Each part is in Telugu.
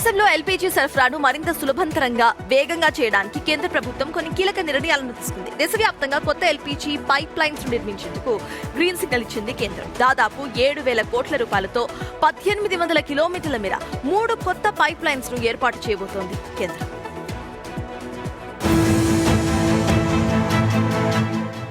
దేశంలో ఎల్పీజీ సరఫరాను మరింత సులభంతరంగా వేగంగా చేయడానికి కేంద్ర ప్రభుత్వం కొన్ని కీలక నిర్ణయాలను తీసుకుంది. దేశవ్యాప్తంగా కొత్త ఎల్పీజీ పైప్ లైన్స్ నిర్మించేందుకు గ్రీన్ సిగ్నల్ ఇచ్చింది కేంద్రం. దాదాపు 7,000 కోట్ల రూపాయలతో 1800 కిలోమీటర్ల మేర 3 కొత్త పైప్ లైన్స్ ను ఏర్పాటు చేయబోతోంది కేంద్రం.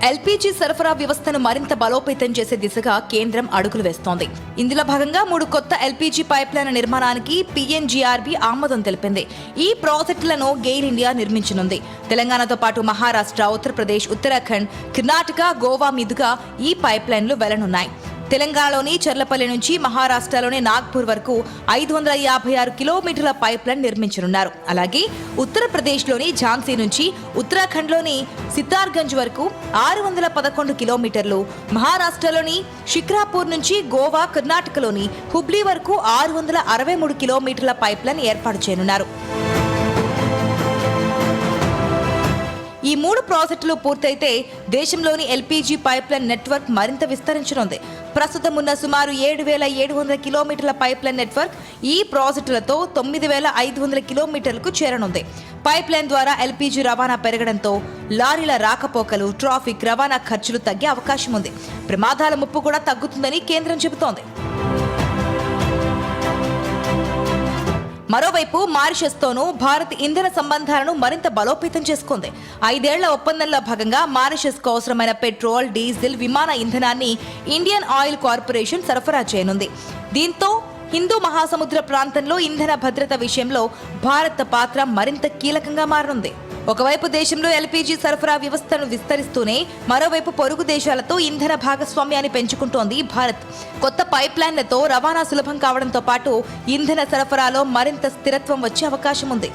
ఎల్పీజీ సరఫరా వ్యవస్థను మరింత బలోపేతం చేసే దిశగా కేంద్రం అడుగులు వేస్తోంది. ఇందులో భాగంగా 3 కొత్త ఎల్పీజీ పైప్లైన్ల నిర్మాణానికి పీఎన్జీఆర్బీ ఆమోదం తెలిపింది. ఈ ప్రాజెక్టులను గెయిల్ ఇండియా నిర్మించనుంది. తెలంగాణతో పాటు మహారాష్ట్ర, ఉత్తరప్రదేశ్, ఉత్తరాఖండ్, కర్ణాటక, గోవా మీదుగా ఈ పైప్లైన్లు వెళ్లనున్నాయి. తెలంగాణలోని చర్లపల్లి నుంచి మహారాష్ట్రలోని నాగ్పూర్ వరకు 556 కిలోమీటర్ల పైప్లైన్ నిర్మించనున్నారు. అలాగే ఉత్తరప్రదేశ్లోని ఝాన్సీ నుంచి ఉత్తరాఖండ్లోని సితార్గంజ్ వరకు 611 కిలోమీటర్లు, మహారాష్ట్రలోని షిక్రాపూర్ నుంచి గోవా, కర్ణాటకలోని హుబ్లీ వరకు 663 కిలోమీటర్ల పైప్లైన్ ఏర్పాటు చేయనున్నారు. ఈ 3 ప్రాజెక్టులు పూర్తయితే దేశంలోని ఎల్పీజీ పైప్లైన్ నెట్వర్క్ మరింత విస్తరించనుంది. ప్రస్తుతం ఉన్న సుమారు 7,700 కిలోమీటర్ల పైప్లైన్ నెట్వర్క్ ఈ ప్రాజెక్టులతో 9,500 కిలోమీటర్లకు చేరనుంది. పైప్లైన్ ద్వారా ఎల్పీజీ రవాణా పెరగడంతో లారీల రాకపోకలు, ట్రాఫిక్ రవాణా ఖర్చులు తగ్గే అవకాశం ఉంది. ప్రమాదాల ముప్పు కూడా తగ్గుతుందని కేంద్రం చెబుతోంది. మరోవైపు మారిషస్తోనూ భారత్ ఇంధన సంబంధాలను మరింత బలోపేతం చేసుకుంది. 5 ఏళ్ల ఒప్పందంలో భాగంగా మారిషస్కు అవసరమైన పెట్రోల్, డీజిల్, విమాన ఇంధనాన్ని ఇండియన్ ఆయిల్ కార్పొరేషన్ సరఫరా చేయనుంది. దీంతో హిందూ మహాసముద్ర ప్రాంతంలో ఇంధన భద్రత విషయంలో భారత్ పాత్ర మరింత కీలకంగా మారనుంది. ఒకవైపు దేశంలో ఎల్పీజీ సరఫరా వ్యవస్థను విస్తరిస్తూనే మరోవైపు పొరుగు దేశాలతో ఇంధన భాగస్వామ్యాన్ని పెంచుకుంటోంది భారత్. కొత్త పైప్ లైన్లతో రవాణా సులభం కావడంతో పాటు ఇంధన సరఫరాలో మరింత స్థిరత్వం వచ్చే అవకాశం ఉంది.